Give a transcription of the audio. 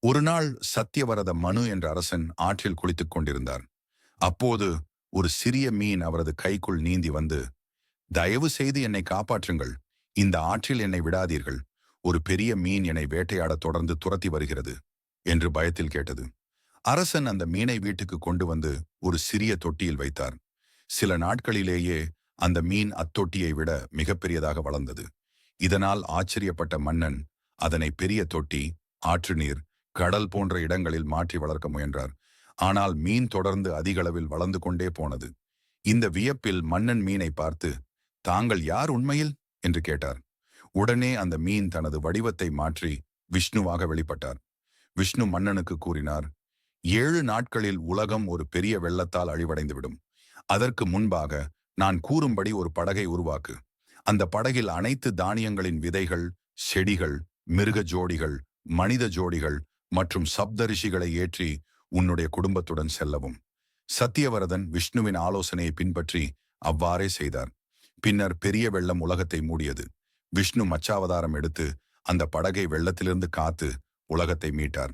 ஒரு நாள் சத்தியவரத மனு என்ற அரசன் ஆற்றில் குளித்துக் கொண்டிருந்தார். அப்போது ஒரு சிறிய மீன் அவரது கைக்குள் நீந்தி வந்து, தயவு செய்து என்னை காப்பாற்றுங்கள். இந்த ஆற்றில் என்னை விடாதீர்கள். ஒரு பெரிய மீன் என்னை வேட்டையாட தொடர்ந்து துரத்தி வருகிறது என்று பயத்தில் கேட்டது. அரசன் அந்த மீனை வீட்டுக்கு கொண்டு வந்து ஒரு சிறிய தொட்டியில் வைத்தார். சில நாட்களிலேயே அந்த மீன் அத்தொட்டியை விட மிகப்பெரியதாக வளர்ந்தது. இதனால் ஆச்சரியப்பட்ட மன்னன் அதனை பெரிய தொட்டி, ஆற்று நீர், கடல் போன்ற இடங்களில் மாற்றி வளர்க்க முயன்றார். ஆனால் மீன் தொடர்ந்து அதிகளவில் வளர்ந்து கொண்டே போனது. இந்த வியப்பில் மன்னன் மீனை பார்த்து, தாங்கள் யார் உண்மையில் என்று கேட்டார். உடனே அந்த மீன் தனது வடிவத்தை மாற்றி விஷ்ணுவாக வெளிப்பட்டார். விஷ்ணு மன்னனுக்கு கூறினார், 7 நாட்களில் உலகம் ஒரு பெரிய வெள்ளத்தால் அழிவடைந்துவிடும். அதற்கு முன்பாக நான் கூறும்படி ஒரு படகை உருவாக்கு. அந்த படகில் அனைத்து தானியங்களின் விதைகள், செடிகள், மிருக ஜோடிகள், மனித ஜோடிகள் மற்றும் சப்தரிஷிகளை ஏற்றி உன்னுடைய குடும்பத்துடன் செல்லவும். சத்தியவரதன் விஷ்ணுவின் ஆலோசனையை பின்பற்றி அவ்வாறே செய்தார். பின்னர் பெரிய வெள்ளம் உலகத்தை மூடியது. விஷ்ணு மச்சாவதாரம் எடுத்து அந்த படகை வெள்ளத்திலிருந்து காத்து உலகத்தை மீட்டார்.